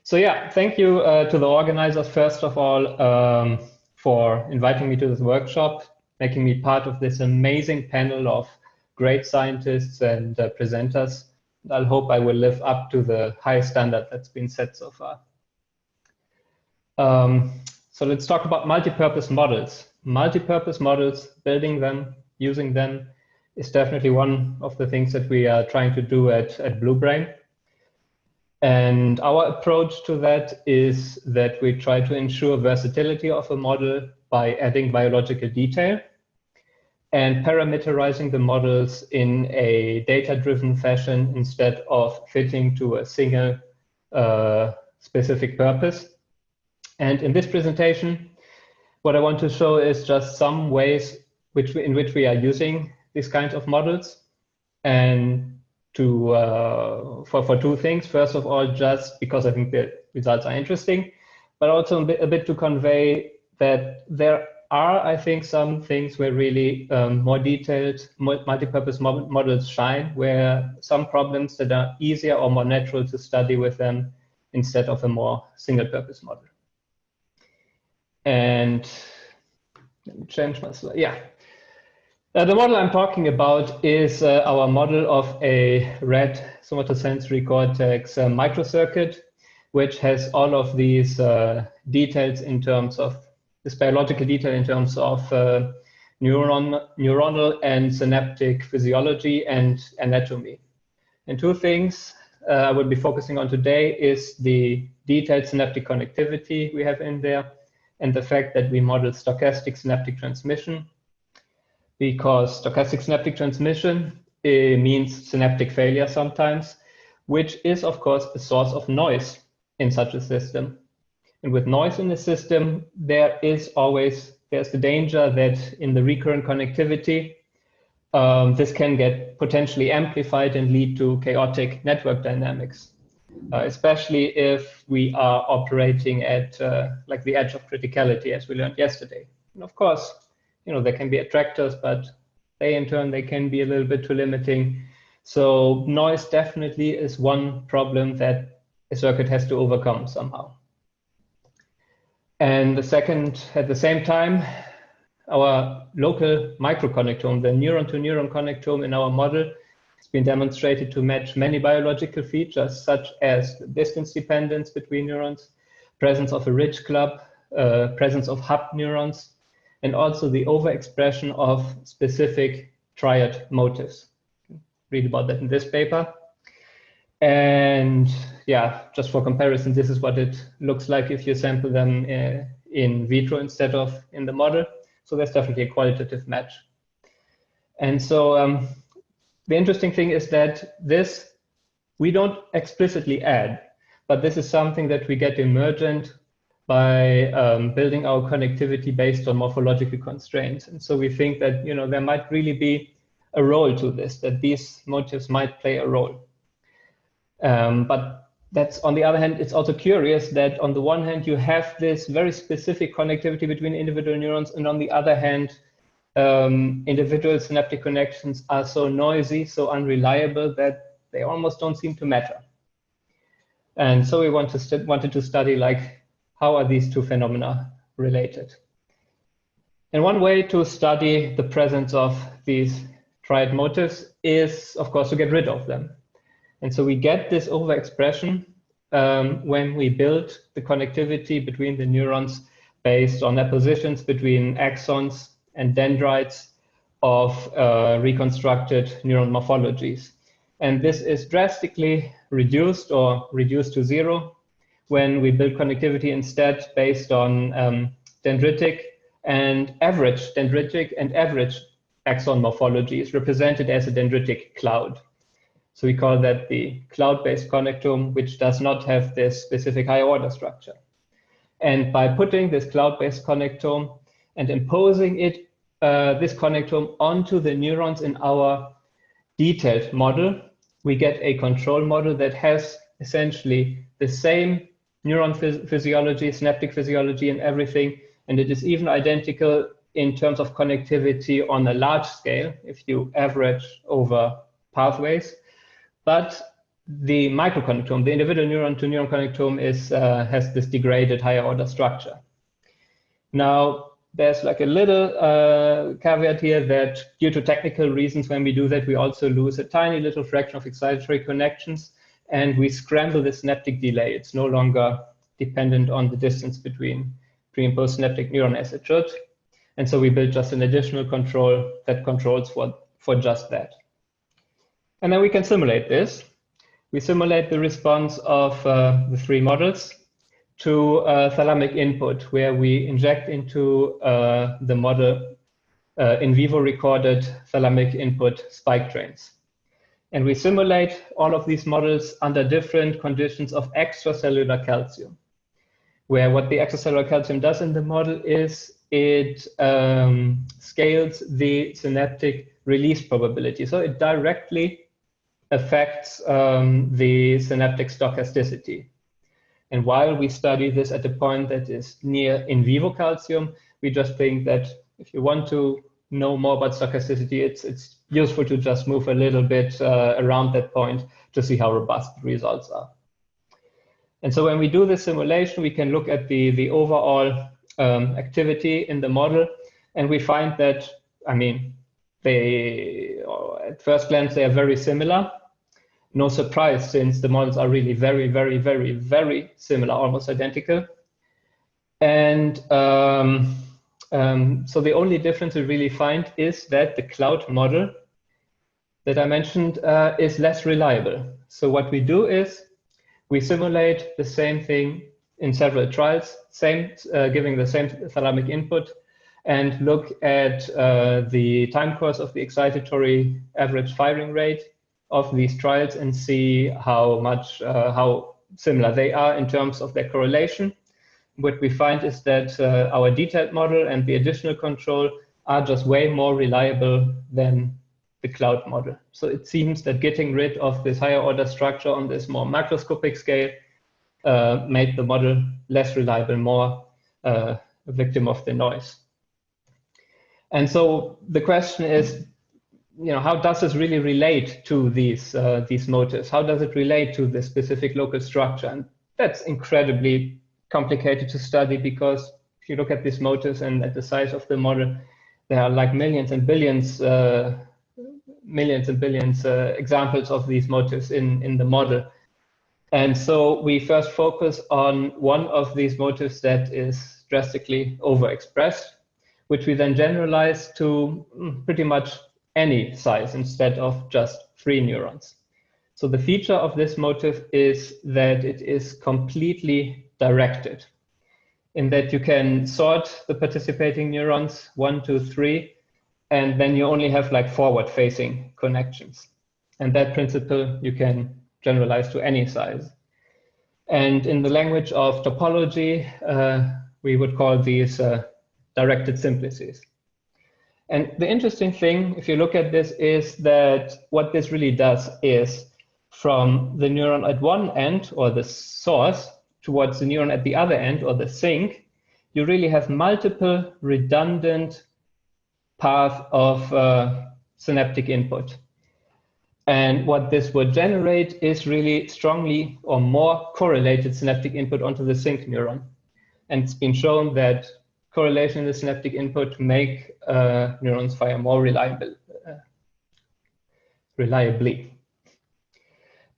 So yeah, thank you to the organizers, first of all, for inviting me to this workshop, making me part of this amazing panel of great scientists and presenters. I hope I will live up to the high standard that's been set so far. So let's talk about multipurpose models. Multipurpose models, building them, using them, is definitely one of the things that we are trying to do at Blue Brain. And our approach to that is that we try to ensure versatility of a model by adding biological detail and parameterizing the models in a data-driven fashion instead of fitting to a single specific purpose. And in this presentation, what I want to show is just some ways in which we are using these kinds of models, and for two things. First of all, just because I think the results are interesting, but also a bit to convey that there are, I think, some things where really more detailed multipurpose models shine, where some problems that are easier or more natural to study with them instead of a more single-purpose model. And let me change my slide. Yeah. The model I'm talking about is our model of a red somatosensory cortex microcircuit, which has all of these details in terms of this biological detail in terms of neuronal and synaptic physiology and anatomy. And two things I will be focusing on today is the detailed synaptic connectivity we have in there, and the fact that we model stochastic synaptic transmission, because stochastic synaptic transmission means synaptic failure sometimes, which is, of course, a source of noise in such a system. And with noise in the system, there's the danger that in the recurrent connectivity, this can get potentially amplified and lead to chaotic network dynamics, especially if we are operating at like the edge of criticality, as we learned yesterday. And of course, there can be attractors, but they can be a little bit too limiting. So noise definitely is one problem that a circuit has to overcome somehow. And the second, at the same time, our local microconnectome, the neuron-to-neuron connectome in our model, has been demonstrated to match many biological features, such as the distance dependence between neurons, presence of a ridge club, presence of hub neurons, and also the overexpression of specific triad motifs. Read about that in this paper. And yeah, just for comparison, this is what it looks like if you sample them in vitro instead of in the model. So there's definitely a qualitative match. And so the interesting thing is that this, we don't explicitly add, but this is something that we get emergent by building our connectivity based on morphological constraints. And so we think that there might really be a role to this, that these motifs might play a role. But that's, on the other hand, it's also curious that on the one hand, you have this very specific connectivity between individual neurons, and on the other hand, individual synaptic connections are so noisy, so unreliable that they almost don't seem to matter. And so we wanted to study, like, how are these two phenomena related? And one way to study the presence of these triad motifs is, of course, to get rid of them. And so we get this overexpression when we build the connectivity between the neurons based on appositions between axons and dendrites of reconstructed neuron morphologies. And this is drastically reduced or reduced to zero when we build connectivity instead based on dendritic and average axon morphology is represented as a dendritic cloud. So we call that the cloud-based connectome, which does not have this specific higher order structure. And by putting this cloud-based connectome and imposing it, this connectome onto the neurons in our detailed model, we get a control model that has essentially the same neuron physiology, synaptic physiology, and everything. And it is even identical in terms of connectivity on a large scale, if you average over pathways. But the microconnectome, the individual neuron to neuron connectome, has this degraded higher order structure. Now, there's like a little caveat here that due to technical reasons, when we do that, we also lose a tiny little fraction of excitatory connections, and we scramble the synaptic delay. It's no longer dependent on the distance between pre and post synaptic neuron as it should. And so we build just an additional control that controls for just that. And then we can simulate this. We simulate the response of the three models to thalamic input, where we inject into the model in vivo recorded thalamic input spike trains. And we simulate all of these models under different conditions of extracellular calcium, where what the extracellular calcium does in the model is it scales the synaptic release probability. So it directly affects the synaptic stochasticity. And while we study this at a point that is near in vivo calcium, we just think that if you want to know more about stochasticity, it's useful to just move a little bit around that point to see how robust the results are. And so when we do this simulation, we can look at the overall activity in the model, and we find that, I mean, at first glance, they are very similar. No surprise, since the models are really very, very, very, very similar, almost identical. And so the only difference we really find is that the cloud model that I mentioned is less reliable. So what we do is we simulate the same thing in several trials, giving the same thalamic input, and look at the time course of the excitatory average firing rate of these trials and see how similar they are in terms of their correlation. What we find is that our detailed model and the additional control are just way more reliable than the cloud model. So it seems that getting rid of this higher order structure on this more macroscopic scale made the model less reliable, more a victim of the noise. And so the question is, how does this really relate to these motives? How does it relate to the specific local structure? And that's incredibly complicated to study, because if you look at these motives and at the size of the model, there are like millions and billions examples of these motives in the model. And so we first focus on one of these motives that is drastically overexpressed, which we then generalize to pretty much any size instead of just 3 neurons. So the feature of this motif is that it is completely directed, in that you can sort the participating neurons 1, 2, 3, and then you only have like forward-facing connections. And that principle you can generalize to any size. And in the language of topology, we would call these directed simplices. And the interesting thing, if you look at this, is that what this really does is, from the neuron at one end, or the source, towards the neuron at the other end, or the sink, you really have multiple redundant paths of synaptic input. And what this would generate is really strongly or more correlated synaptic input onto the sink neuron. And it's been shown that correlation in the synaptic input make neurons fire more reliably.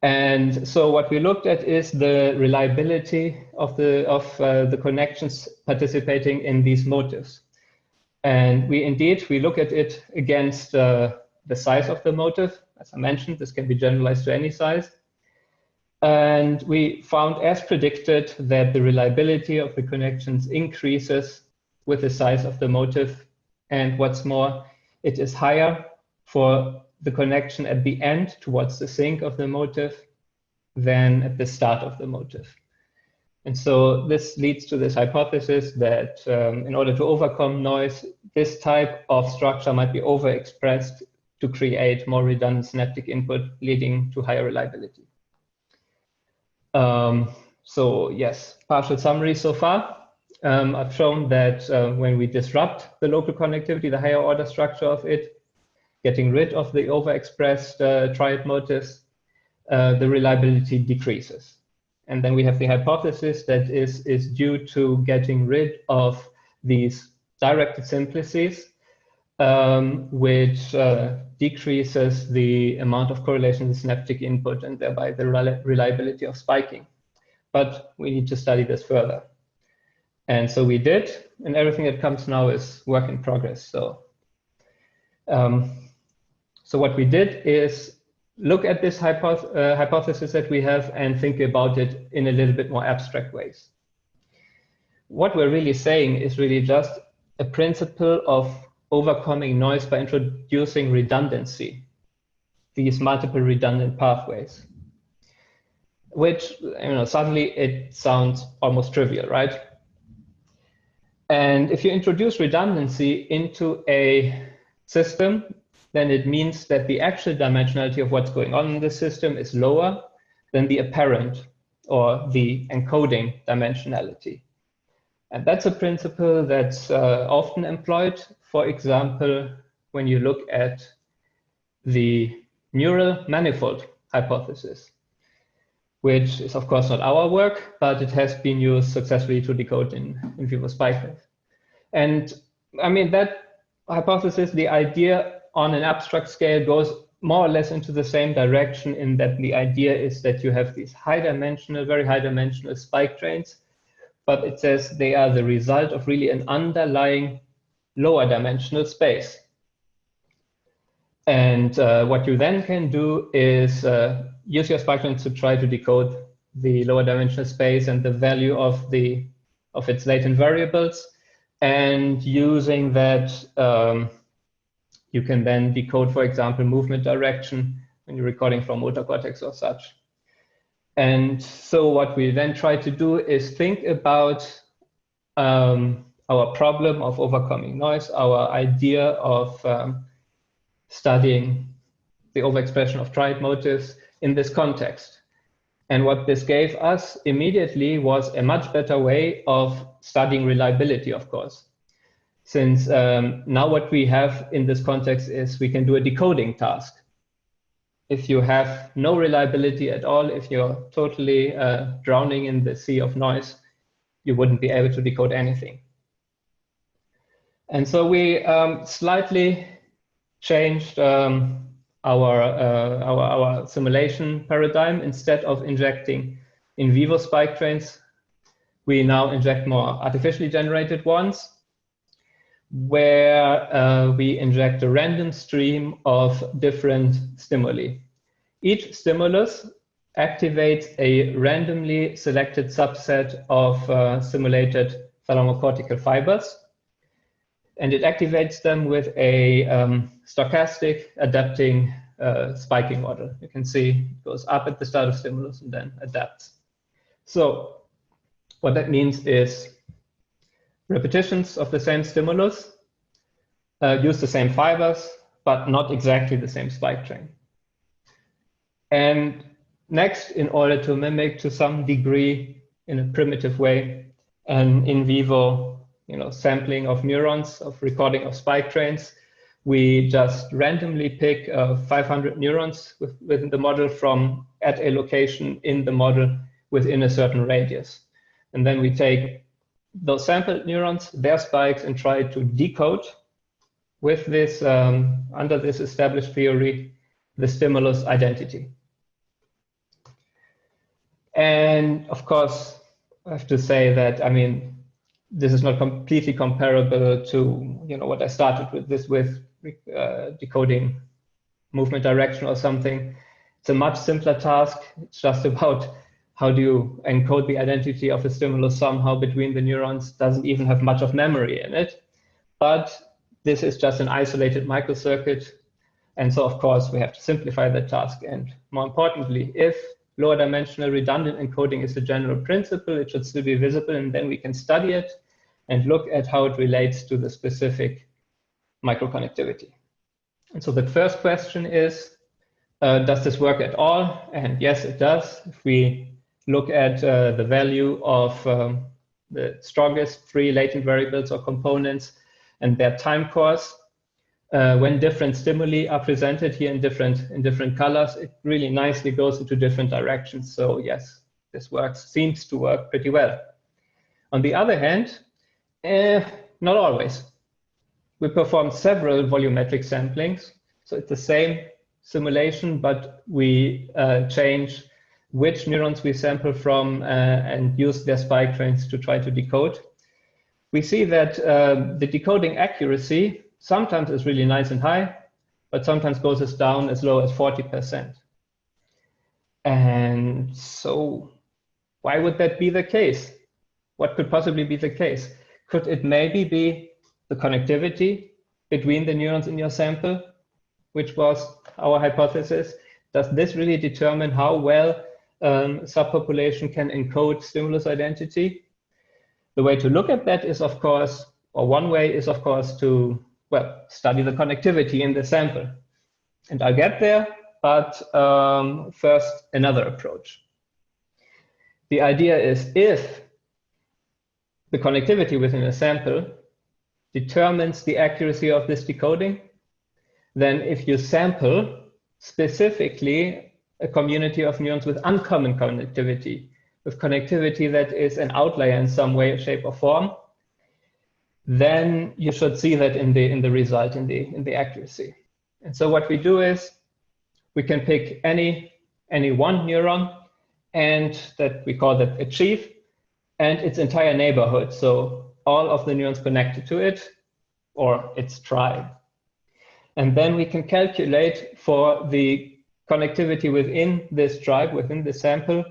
And so what we looked at is the reliability of the connections participating in these motives. And we look at it against the size of the motive. As I mentioned, this can be generalized to any size. And we found, as predicted, that the reliability of the connections increases with the size of the motive. And what's more, it is higher for the connection at the end towards the sink of the motive than at the start of the motive. And so this leads to this hypothesis that in order to overcome noise, this type of structure might be overexpressed to create more redundant synaptic input, leading to higher reliability. So yes, partial summary so far. I've shown that when we disrupt the local connectivity, the higher order structure of it, getting rid of the overexpressed triad motives, the reliability decreases. And then we have the hypothesis that is due to getting rid of these directed simplices, which decreases the amount of correlation with synaptic input and thereby the reliability of spiking. But we need to study this further. And so we did, and everything that comes now is work in progress. So, so what we did is look at this hypothesis that we have and think about it in a little bit more abstract ways. What we're really saying is really just a principle of overcoming noise by introducing redundancy, these multiple redundant pathways, which, suddenly it sounds almost trivial, right? And if you introduce redundancy into a system, then it means that the actual dimensionality of what's going on in the system is lower than the apparent or the encoding dimensionality. And that's a principle that's often employed, for example, when you look at the neural manifold hypothesis, which is of course not our work, but it has been used successfully to decode in vivo spike trains. And I mean, that hypothesis, the idea on an abstract scale goes more or less into the same direction, in that the idea is that you have these very high dimensional spike trains, but it says they are the result of really an underlying lower dimensional space. And what you then can do is use your spike trains to try to decode the lower dimensional space and the value of its latent variables. And using that, you can then decode, for example, movement direction when you're recording from motor cortex or such. And so what we then try to do is think about our problem of overcoming noise, our idea of studying the overexpression of triad motives in this context. And what this gave us immediately was a much better way of studying reliability, of course. Since now what we have in this context is we can do a decoding task. If you have no reliability at all, if you're totally drowning in the sea of noise, you wouldn't be able to decode anything. And so we slightly changed our simulation paradigm. Instead of injecting in vivo spike trains, we now inject more artificially generated ones, where we inject a random stream of different stimuli. Each stimulus activates a randomly selected subset of simulated thalamocortical fibers, and it activates them with a stochastic adapting spiking model. You can see it goes up at the start of stimulus and then adapts. So what that means is repetitions of the same stimulus use the same fibers, but not exactly the same spike train. And next, in order to mimic to some degree in a primitive way an in vivo sampling of neurons, of recording of spike trains, we just randomly pick 500 neurons within the model from at a location in the model within a certain radius. And then we take those sampled neurons, their spikes, and try to decode with this, under this established theory, the stimulus identity. And of course, I have to say that, I mean, this is not completely comparable to what I started with decoding movement direction or something. It's a much simpler task. It's just about how do you encode the identity of a stimulus somehow between the neurons. Doesn't even have much of memory in it. But this is just an isolated microcircuit. And so, of course, we have to simplify that task. And more importantly, if lower dimensional redundant encoding is the general principle, it should still be visible, and then we can study it and look at how it relates to the specific microconnectivity. And so the first question is, does this work at all? And yes, it does. If we look at the value of the strongest 3 latent variables or components and their time course, when different stimuli are presented here in different colors, it really nicely goes into different directions. So yes, this seems to work pretty well. On the other hand, not always. We perform several volumetric samplings. So it's the same simulation, but we change which neurons we sample from and use their spike trains to try to decode. We see that the decoding accuracy sometimes is really nice and high, but sometimes goes down as low as 40%. And so why would that be the case? What could possibly be the case? Could it maybe be the connectivity between the neurons in your sample, which was our hypothesis? Does this really determine how well subpopulation can encode stimulus identity? The way to look at that is, of course, or one way is, of course, to, well, study the connectivity in the sample. And I'll get there, but first, another approach. The idea is if the connectivity within a sample determines the accuracy of this decoding, then if you sample specifically a community of neurons with uncommon connectivity, with connectivity that is an outlier in some way, shape, or form, then you should see that in the result, in the accuracy. And so what we do is we can pick any one neuron, and that we call that a chief, and its entire neighborhood. So all of the neurons connected to it, or its tribe. And then we can calculate for the connectivity within this tribe, within the sample,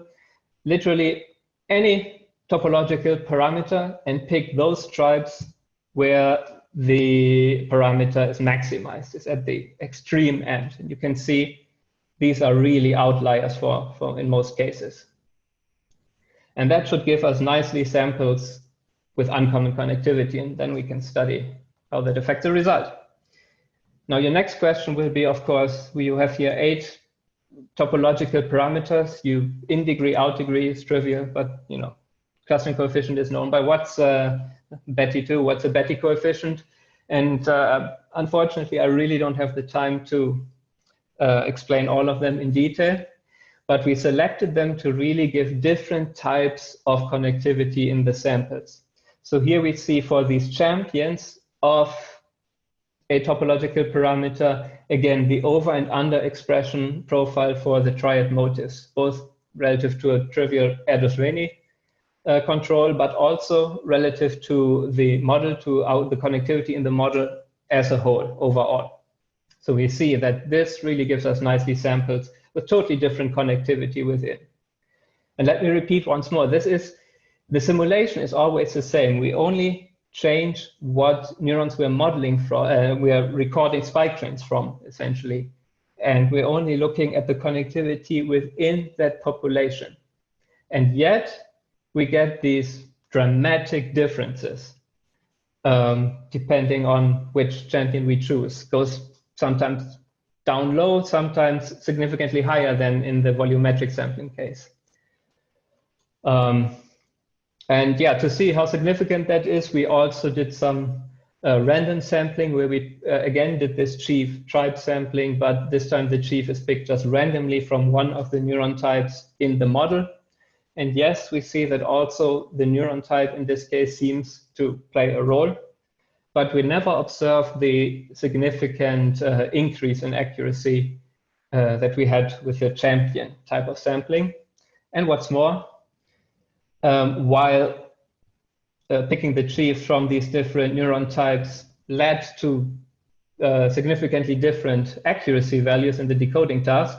literally any topological parameter, and pick those tribes where the parameter is maximized, is at the extreme end. And you can see these are really outliers for in most cases. And that should give us nicely samples with uncommon connectivity, and then we can study how that affects the result. Now, your next question will be, of course, you have here 8 topological parameters. You in degree, out degree is trivial, but you know, clustering coefficient is known by what's Betty2, what's a Betty coefficient. And unfortunately, I really don't have the time to explain all of them in detail, but we selected them to really give different types of connectivity in the samples. So here we see for these champions of a topological parameter, again, the over and under expression profile for the triad motives, both relative to a trivial Erdős-Rényi control, but also relative to the model, to the connectivity in the model as a whole, overall. So we see that this really gives us nicely samples with totally different connectivity within. And let me repeat once more, the simulation is always the same. We only change what neurons we're modeling from, we are recording spike trains from, essentially. And we're only looking at the connectivity within that population. And yet, we get these dramatic differences, depending on which champion we choose. Goes sometimes down low, sometimes significantly higher than in the volumetric sampling case. And yeah, to see how significant that is, we also did some random sampling where we again did this chief tribe sampling, but this time the chief is picked just randomly from one of the neuron types in the model. And yes, we see that also the neuron type in this case seems to play a role, but we never observed the significant increase in accuracy that we had with the champion type of sampling. And what's more, while picking the chief from these different neuron types led to significantly different accuracy values in the decoding task,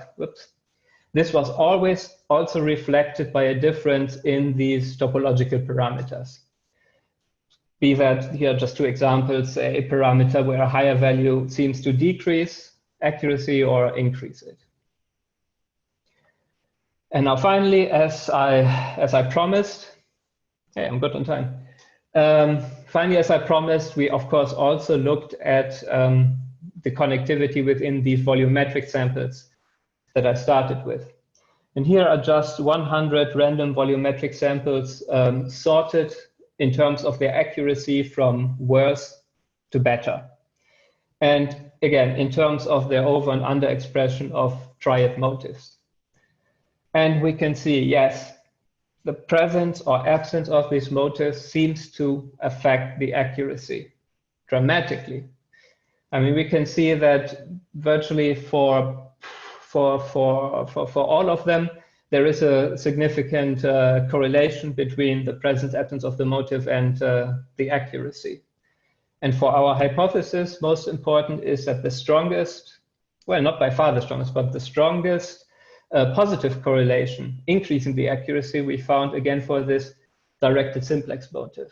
this was always also reflected by a difference in these topological parameters. Be that here just 2 examples, a parameter where a higher value seems to decrease accuracy or increase it. And now finally, as I promised, hey, I'm good on time. Finally, as I promised, we of course also looked at the connectivity within these volumetric samples that I started with. And here are just 100 random volumetric samples sorted in terms of their accuracy from worse to better. And again, in terms of their over and under expression of triad motifs. And we can see, yes, the presence or absence of these motifs seems to affect the accuracy dramatically. I mean, we can see that virtually for all of them, there is a significant correlation between the presence absence of the motif and the accuracy. And for our hypothesis, most important is that the strongest, well, not by far the strongest, but the strongest positive correlation, increasing the accuracy, we found again for this directed simplex motif.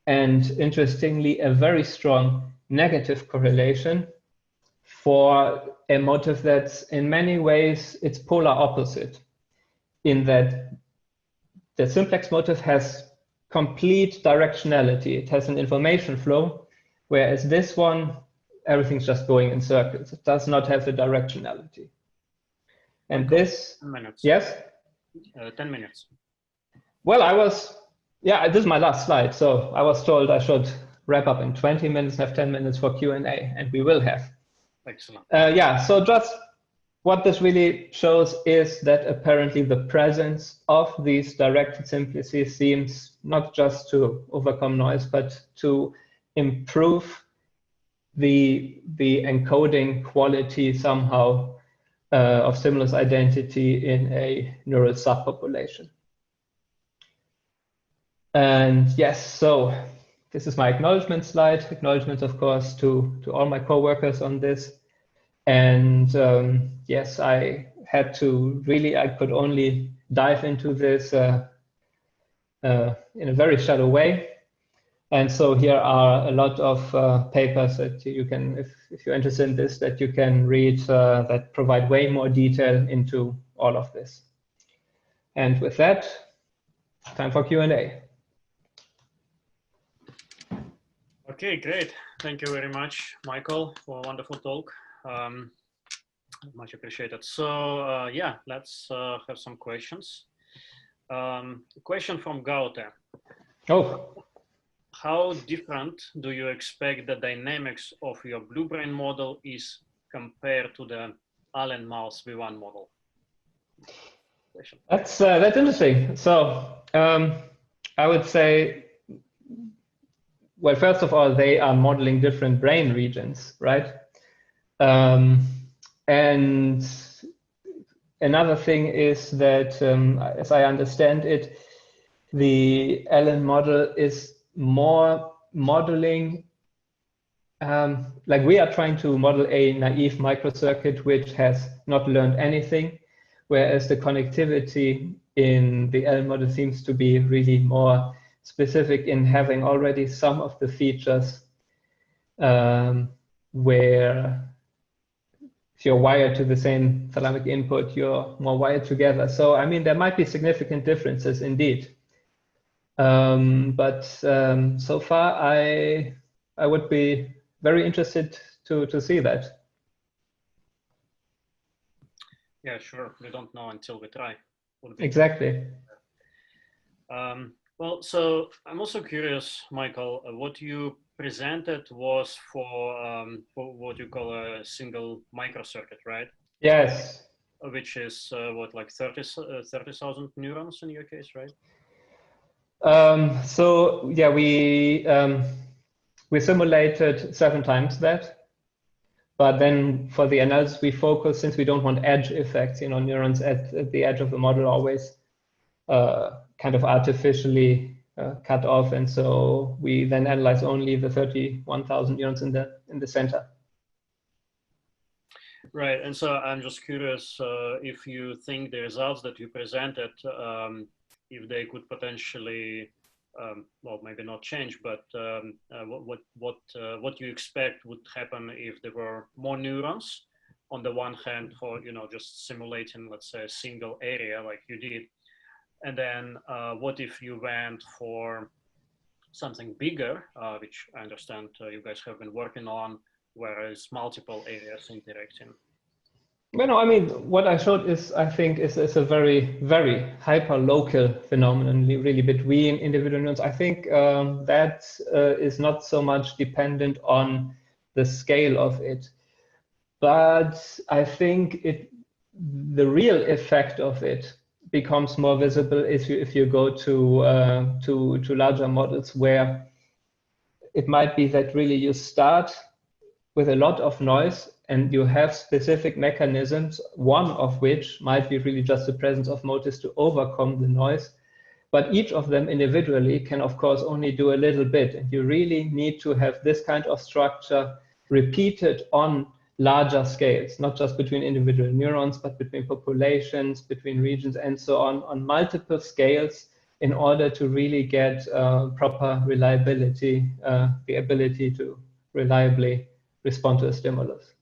And interestingly, a very strong negative correlation for a motif that's in many ways, it's polar opposite, in that the simplex motif has complete directionality. It has an information flow, whereas this one, everything's just going in circles. It does not have the directionality. And this, 10 minutes. Yes? 10 minutes. Well, yeah, this is my last slide. So I was told I should wrap up in 20 minutes, have 10 minutes for Q&A, and we will have. Excellent. Yeah, so just what this really shows is that apparently the presence of these directed simplices seems not just to overcome noise, but to improve the encoding quality somehow of stimulus identity in a neural subpopulation. And yes, so this is my acknowledgement slide. Acknowledgement, of course, to all my co-workers on this. And yes, I had to really, I could only dive into this in a very shallow way. And so here are a lot of papers that you can, if you're interested in this, that you can read that provide way more detail into all of this. And with that, time for Q&A. Okay, great. Thank you very much, Michael, for a wonderful talk. Much appreciated. So yeah, let's have some questions. Question from Gaute. Oh. How different do you expect the dynamics of your blue brain model is compared to the Allen mouse V1 model? That's interesting. So I would say, well, first of all, they are modeling different brain regions, right? And another thing is that, as I understand it, the Allen model is more modeling, like we are trying to model a naive microcircuit which has not learned anything, whereas the connectivity in the Allen model seems to be really more specific in having already some of the features where if you're wired to the same thalamic input, you're more wired together. So, I mean, there might be significant differences indeed. But so far, I would be very interested to see that. Yeah, sure. We don't know until we try. Exactly. Well, so I'm also curious, Michael, what you presented was for what you call a single microcircuit, right? Yes. Which is what, like 30,000 neurons in your case, right? So yeah, we simulated 7 times that, but then for the analysis we focus, since we don't want edge effects, you know, neurons at the edge of the model always kind of artificially cut off, and so we then analyze only the 31,000 neurons in the center. Right, and so I'm just curious if you think the results that you presented, if they could potentially, well, maybe not change, but what you expect would happen if there were more neurons on the one hand for, you know, just simulating, let's say, a single area like you did. And then what if you went for something bigger, which I understand you guys have been working on, whereas multiple areas interacting? Well, no, I mean, what I showed is, I think, is a very, very hyper-local phenomenon, really between individual neurons. I think that is not so much dependent on the scale of it. But I think the real effect of it becomes more visible if you go to larger models, where it might be that really you start with a lot of noise and you have specific mechanisms, one of which might be really just the presence of motives to overcome the noise. But each of them individually can, of course, only do a little bit. And you really need to have this kind of structure repeated on larger scales, not just between individual neurons, but between populations, between regions, and so on multiple scales, in order to really get proper reliability, the ability to reliably respond to a stimulus.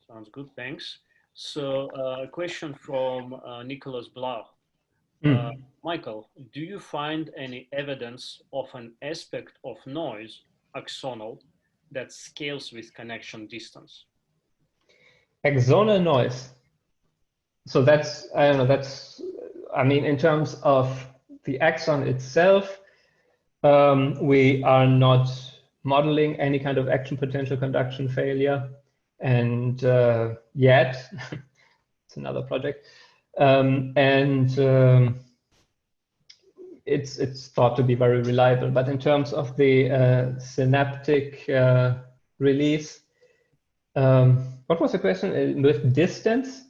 Sounds good, thanks. So a question from Nicholas Blau. Michael, do you find any evidence of an aspect of noise, axonal, that scales with connection distance? Axonal noise. So that's, I don't know, I mean, in terms of the axon itself, we are not modeling any kind of action potential conduction failure. And yet, it's another project. It's thought to be very reliable. But in terms of the synaptic release, what was the question? With distance?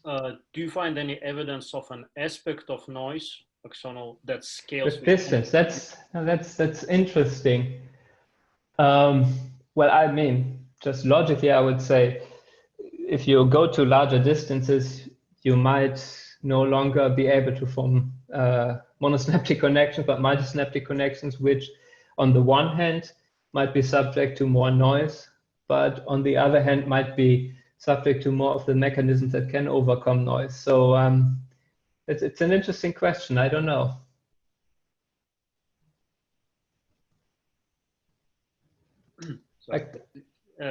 Do you find any evidence of an aspect of noise, axonal, that scales with distance? That's interesting. Well, I mean, just logically, I would say, if you go to larger distances, you might no longer be able to form monosynaptic connections, but multisynaptic connections, which on the one hand might be subject to more noise, but on the other hand might be subject to more of the mechanisms that can overcome noise. So it's an interesting question. I don't know. So,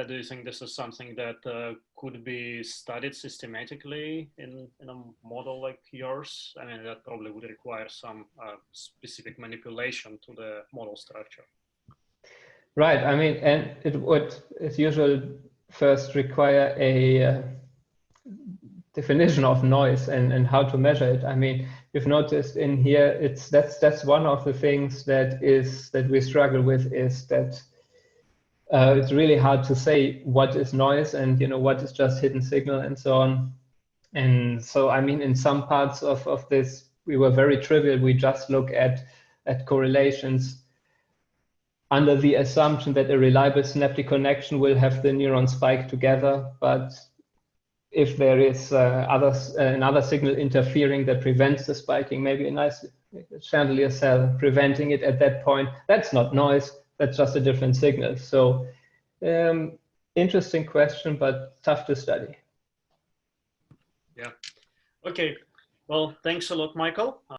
do you think this is something that could be studied systematically in a model like yours? I mean, that probably would require some specific manipulation to the model structure. Right. I mean, and it would, as usual, first require a definition of noise and how to measure it. I mean, you've noticed in here, that's one of the things that we struggle with, is that it's really hard to say what is noise and what is just hidden signal and so on. And so, I mean, in some parts of this, we were very trivial. We just look at correlations under the assumption that a reliable synaptic connection will have the neuron spike together. But if there is another signal interfering that prevents the spiking, maybe a nice chandelier cell preventing it at that point, that's not noise. That's just a different signal. So interesting question, but tough to study. Yeah. Okay. Well, thanks a lot, Michael.